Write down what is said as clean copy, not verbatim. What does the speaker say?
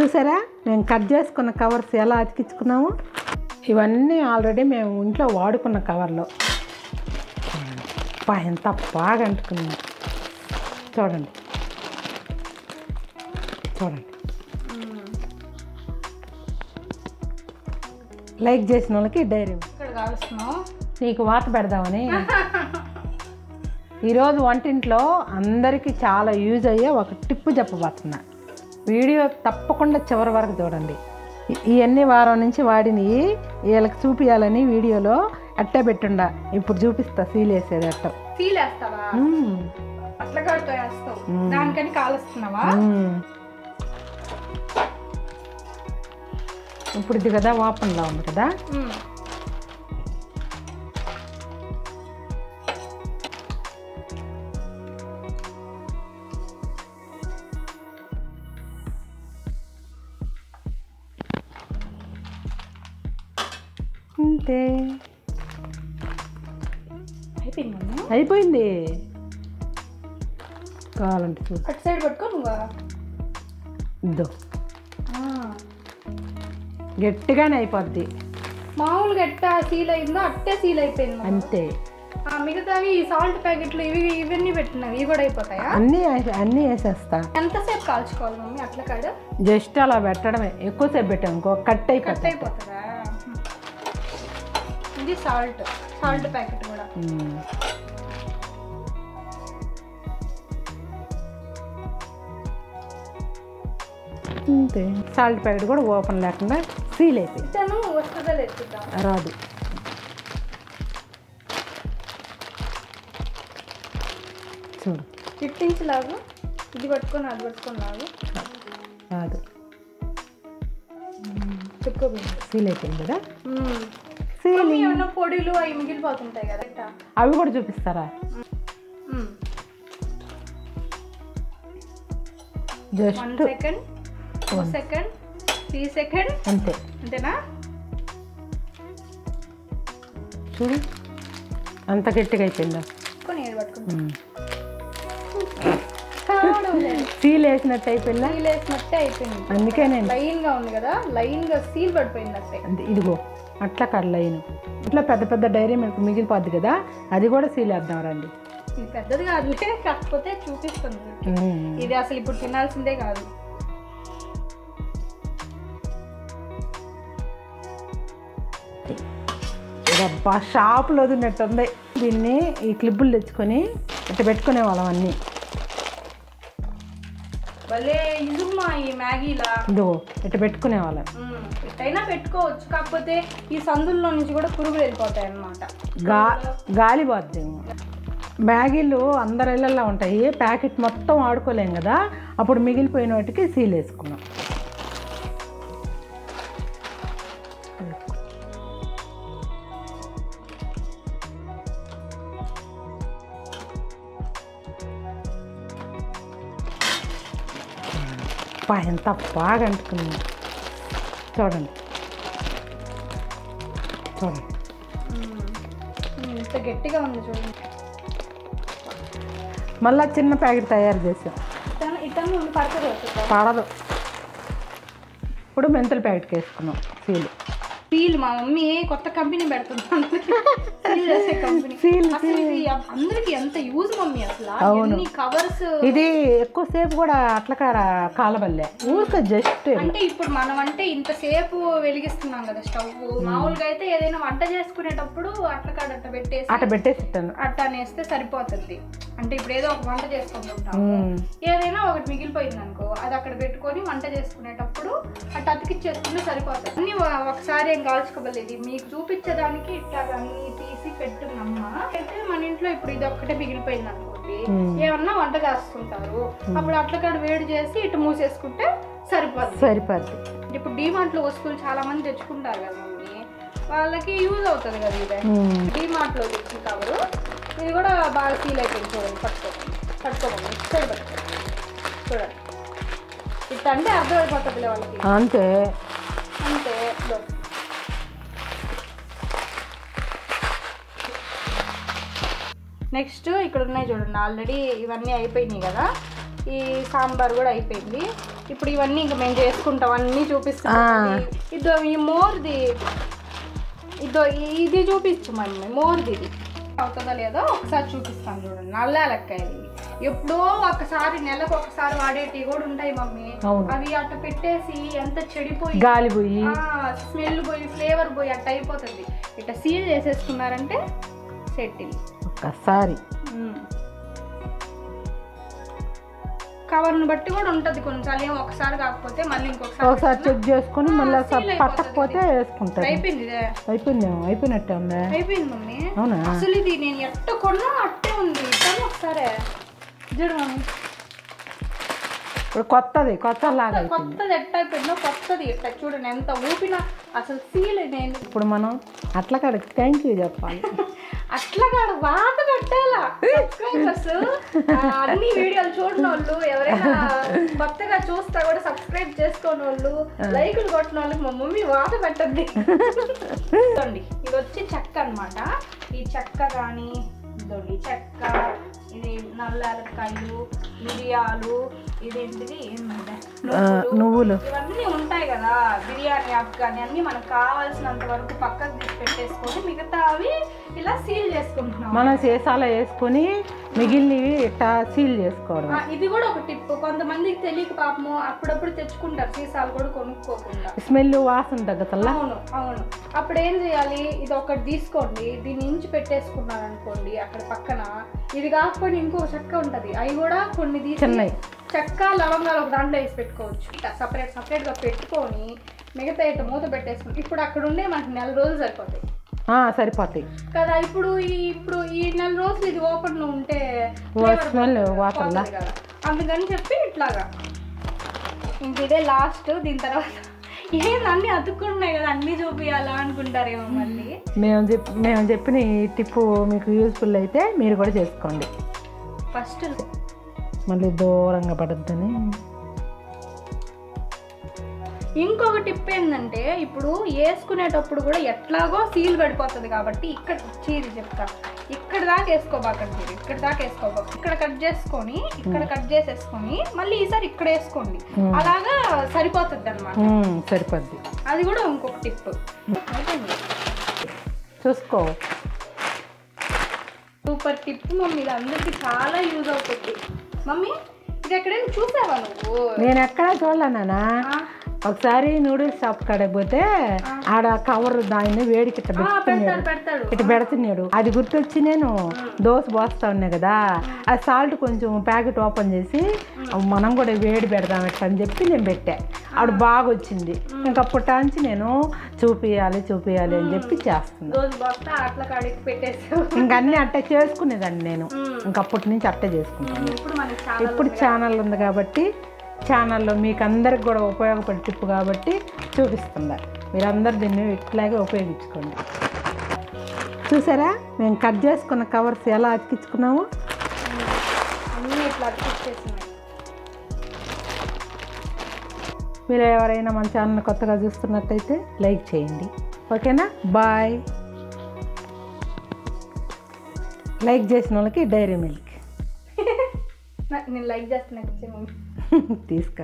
చూసారా మేము కట్ చేసుకున్న కవర్స్ ఎలా అతికించుకున్నాము. ఇవన్నీ ఆల్రెడీ మేము ఇంట్లో వాడుకున్న కవర్లో. ఎంత బాగా అంటుకున్నాము చూడండి చూడండి. లైక్ చేసిన వాళ్ళకి డైరీ నీకు వాత పెడదామని ఈరోజు వంటింట్లో అందరికీ చాలా యూజ్ అయ్యే ఒక టిప్పు చెప్పబోతున్నా. వీడియో తప్పకుండా చివరి వరకు చూడండి. ఇవన్నీ వారం నుంచి వాడినవి వీళ్ళకి చూపించాలని వీడియోలో అట్టే పెట్టుండా. ఇప్పుడు చూపిస్తా సీల్ వేసేది అట్ట. సీల్ వేస్తావా? అట్లా కడుతో వేస్తావు, దానికని కాలుస్తున్నావా? ఇప్పుడు ఇది కదా ఓపెన్లో ఉంది కదా. అంతే అయిపోయింది. కావాలంటే చూడు అటు సైడ్ పట్టుకో నువ్వు. ఇద్దో గట్టిగానే అయిపోద్ది. మామూలుగా ఎట్టా సీల్ అయిందో అట్టే సీల్ అయిపోయింది అంతే. మిగతావి సాల్ట్ ప్యాకెట్లు ఇవన్నీ పెట్టినవి ఇవి కూడా అయిపోతాయా? అన్నీ వేసేస్తా. ఎంతసేపు కాల్చుకోవాలి మమ్మీ అట్లా కాడ? జస్ట్ అలా పెట్టడమే. ఎక్కువసేపు పెట్టాం ఇంకో కట్ అయిపోతుందా? ఇది సాల్ట్ ప్యాకెట్ కూడా. అంతే. సాల్ట్ ప్యాకెట్ కూడా ఓపెన్ లేకుండా సీల్ అయిపోయింది. వస్తుందా లేదు రాదు. చూడు ఫిట్టింగ్స్ లాగా ఇది పట్టుకొని అది పట్టుకొని లాగా రాదు. చెప్పుకోబోయింది. సీల్ అయిపోయింది కదా. ఏమన్నా పొడిలు అవి మిగిలిపోతుంటాయి కదా, అవి కూడా చూపిస్తారా? జస్ట్ 1 సెకండ్ 2 సెకండ్ 3 సెకండ్ అంతేనా? చూడు అంత గట్టిగా అయిపోయిందా. సీల్ వేసినట్టు అయిపోయిందా? సీల్ వేసినట్టే అయిపోయింది. అందుకే నేను లైన్ గా ఉంది కదా, లైన్ గా సీల్ పడిపోయింది అంతే. ఇదిగో అట్లా లైన్ ఇట్లా పెద్ద పెద్ద డైరీ మిల్క్ మిగిలిపోద్ది కదా, అది కూడా సీల్ వేద్దాం రండి. ఇది పెద్దది కాదులే, కాకపోతే చూపిస్తుంది. ఇది అసలు ఇప్పుడు తినాల్సిందే కాదు. అబ్బా షాపులో వదిలినట్టుంది. దీన్ని ఈ క్లిప్పులు తెచ్చుకొని ఇట్లా పెట్టుకునే వాళ్ళం అన్నీ. భలే ఇసుమా ఈ మ్యాగీలా. ఇదిగో ఇట్లా పెట్టుకునే వాళ్ళం. ఎట్టయినా పెట్టుకోవచ్చు, కాకపోతే ఈ సందుల్లో నుంచి కూడా పురుగులు వెళ్ళిపోతాయి అన్నమాట. గాలి పోద్ది. మ్యాగీలు అందరి ఇళ్ళల్లో ఉంటాయి. ప్యాకెట్ మొత్తం వాడుకోలేం కదా, అప్పుడు మిగిలిపోయిన వాటికి సీల్ వేసుకున్నాం. ఎంత బాగా అంటుకున్నాము చూడండి చూడండి. ఇంత గట్టిగా ఉంది చూడండి. మళ్ళీ చిన్న ప్యాకెట్ తయారు చేసాం. పడదు. ఇప్పుడు మెంతుల ప్యాకెట్కి వేసుకున్నాం సీల్. మా మమ్మీ కొత్త కంపెనీ పెడుతున్నాం. అందరికి ఎంత యూజ్ మమ్మీ అసలు. కవర్స్ ఇది ఎక్కువసేపు కూడా అట్లా కాలబల్లే ఊరికే జస్ట్. అంటే ఇప్పుడు మనం అంటే ఇంతసేపు వెలిగిస్తున్నాం కదా స్టవ్. మామూలుగా అయితే ఏదైనా వంట చేసుకునేటప్పుడు అట్లా కాడ అట్ట పెట్టేసి అట్ట అనేస్తే సరిపోతుంది. అంటే ఇప్పుడు ఏదో ఒక వంట చేసుకుంటుంటాము, ఏదైనా ఒకటి మిగిలిపోయింది అనుకో, అది అక్కడ పెట్టుకొని వంట చేసుకునేటప్పుడు అట్ట అతికిచ్చేసుకుంటే సరిపోతుంది. అన్ని ఒకసారి ఏం కాల్చుకోలేదు. మీకు చూపించడానికి ఇట్లా అన్ని తీసి పెట్టున్నామ్మా. అయితే మన ఇంట్లో ఇప్పుడు ఇది ఒక్కటే మిగిలిపోయింది అనుకోండి, ఏమన్నా వంట చేసుకుంటారు, అప్పుడు అట్లకాడ వేడి చేసి ఇటు మూసేసుకుంటే సరిపోద్ది. ఇప్పుడు డిమార్ట్ లో వస్తువులు చాలా మంది తెచ్చుకుంటారు కదా మమ్మీ, వాళ్ళకి యూజ్ అవుతుంది కదా. ఇదే డిమార్ట్ లో తెచ్చిన కవరు. ఇది కూడా బాగా సీల్ అయిపోయింది చూడండి. పట్టుకోమని సైడ్ పట్టుకోండి చూడండి. ఇట్లా అంటే అర్థమైపోతుంది వాళ్ళకి. అంతే. నెక్స్ట్ ఇక్కడ ఉన్నాయి చూడండి. ఆల్రెడీ ఇవన్నీ అయిపోయినాయి కదా. ఈ సాంబార్ కూడా అయిపోయింది. ఇప్పుడు ఇవన్నీ ఇంకా మేము చేసుకుంటాం, అన్నీ చూపిస్తాం. ఇదో ఈ మోర్ది, ఇదో ఇది చూపించు మమ్మీ, మోర్ది ఇది అవుతుందో లేదో ఒకసారి చూపిస్తాను చూడండి. నల్ల యాలక్కాయ ఎప్పుడో ఒకసారి, నెలకు ఒకసారి వాడేటివి కూడా ఉంటాయి మమ్మీ. అవి అట్ట పెట్టేసి ఎంత చెడిపోయి, గాలి పోయి, స్మెల్ పోయి, ఫ్లేవర్ పోయి అట్ట అయిపోతుంది. ఇట్లా సీల్ చేసేసుకున్నారంటే సెట్. ఇది ఒక్కసారి కవర్ని బట్టి కూడా ఉంటుంది. కొన్నిసార్లు ఏమో ఒకసారి కాకపోతే మళ్ళీ ఒకసారి చెక్ చేసుకుని మళ్ళీ పట్టకపోతే వేసుకుంటారు. అయిపోయింది, అయిపోయినట్టే ఉందా? అయిపోయింది మమ్మీ. అవునా? అసలు ఇది నేను ఎట్ట కొన్నా అట్టే ఉంది. ఇట్లా ఒకసారి చూడు మమ్మీ, ఇప్పుడు కొత్తది ఎట్ట అయిపోయిందో, కొత్తది ఎట్ట చూడండి ఎంత ఊపినా అసలు సీల్. నేను ఇప్పుడు మనం అట్లా కాడికి థ్యాంక్ యూ చెప్పాలి. అట్లా కాదు, వాత పెట్టాలా. సబ్స్క్రైబర్స్ అన్ని వీడియోలు చూడని వాళ్ళు, ఎవరైనా కొత్తగా చూస్తా కూడా సబ్స్క్రైబ్ చేసుకోని వాళ్ళు, లైకులు కొట్టిన వాళ్ళకి మా మమ్మీ వాత పెట్టద్ది. చూడండి ఇది వచ్చి చెక్క అనమాట. ఈ చెక్క కానీ ఇదండి చెక్క, ఇది నల్ల యాలక్కాయలు, మిరియాలు, ఇదేంటిది నువ్వులు, ఇవన్నీ ఉంటాయి కదా. బిర్యానీ ఆకు కానీ అన్ని మనకు కావాల్సినంత వరకు పక్కకు తీసి పెట్టేసుకొని మిగతా అవి ఇలా సీల్ చేసుకుంటున్నాం. మనం సీసాలో వేసుకొని మిగిలినవి ఇట్లా సీల్ చేసుకోవడం. ఇది కూడా ఒక టిప్. కొంతమందికి తెలియక పాపము అప్పుడప్పుడు తెచ్చుకుంటారు సీసాలు కూడా కొనుక్కోకుండా, స్మెల్ వాసన తగ్గతల్లా. అవును. అప్పుడు ఏం చేయాలి, ఇది ఒకటి తీసుకోండి, దీన్ని ఇంచి పెట్టేసుకున్నారు అనుకోండి అక్కడ పక్కన. ఇది కాకపోతే ఇంకో చెక్క ఉంటది, అవి కూడా కొన్ని తీసి చెక్క లవంగాలు ఒక దాంట్లో వేసి పెట్టుకోవచ్చు. ఇట్లా సపరేట్గా పెట్టుకొని మిగతా ఇట్లా మూత పెట్టేసుకుని ఇప్పుడు అక్కడ ఉండే మనకి 4 రోజులు సరిపోతాయి కదా. ఇప్పుడు ఈ 4 రోజులు ఇది ఓపెన్ లో ఉంటే కదా, అందుకని చెప్పి ఇట్లాగా ఇంక ఇదే లాస్ట్. దీని తర్వాత అన్నీ అతుక్కున్నాయి కదా, అన్నీ చూపించాలా అనుకుంటారేమో మళ్ళీ. మేము చెప్పిన ఈ టిప్పు మీకు యూజ్ఫుల్ అయితే మీరు కూడా చేసుకోండి. ఫస్ట్ మళ్ళీ దూరంగా పడద్దని. ఇంకొక టిప్ ఏంటంటే, ఇప్పుడు వేసుకునేటప్పుడు కూడా ఎట్లాగో సీల్ పడిపోతుంది కాబట్టి ఇక్కడ చీరి చెప్తా, ఇక్కడ దాకా వేసుకోబాకండి. మీరు ఇక్కడ దాకా వేసుకోబాక, ఇక్కడ కట్ చేసుకొని ఇక్కడ కట్ చేసేసుకొని మళ్ళీ ఈసారి ఇక్కడ వేసుకోండి. అలాగా సరిపోతుంది అనమాట. సరిపోద్ది. అది కూడా ఇంకొక టిప్. చూసుకో, సూపర్ టిప్ మమ్మీ. ఇది అందరికి చాలా యూజ్ అవుతుంది మమ్మీ. ఇది ఎక్కడైనా చూసావా నువ్వు? నేను ఎక్కడా చూడలేనా. ఒకసారి నూడిల్స్ షాప్ కాడకి పోతే ఆడ కవర్ దాన్ని వేడికి ఇట్లా పెడుతున్నాడు. అది గుర్తొచ్చి నేను దోశ పోస్తా ఉన్నా కదా, ఆ సాల్ట్ కొంచెం ప్యాకెట్ ఓపెన్ చేసి మనం కూడా వేడి పెడదాం ఎట్లా అని చెప్పి నేను పెట్టా. ఆవిడ బాగా వచ్చింది. ఇంకప్పటాంచి నేను చూపియాలి అని చెప్పి చేస్తున్నాను. ఇంకన్నీ అట్టే చేసుకునేదాన్ని నేను. ఇంకప్పటి నుంచి అట్టే చేసుకుంటాను. ఇప్పుడు ఛానల్ ఉంది కాబట్టి ఛానల్లో మీకు అందరికి కూడా ఉపయోగపడే టిప్పు కాబట్టి చూపిస్తున్నారు. మీరందరూ దీన్ని ఇట్లాగే ఉపయోగించుకోండి. చూసారా మేము కట్ చేసుకున్న కవర్స్ ఎలా అతికించుకున్నాము. మీరు ఎవరైనా మన ఛానల్ కొత్తగా చూస్తున్నట్టయితే లైక్ చేయండి. ఓకేనా? బాయ్. లైక్ చేసిన వాళ్ళకి డైరీ మిల్క్ నేను లైక్ చేస్తున్నా. తీసుకో.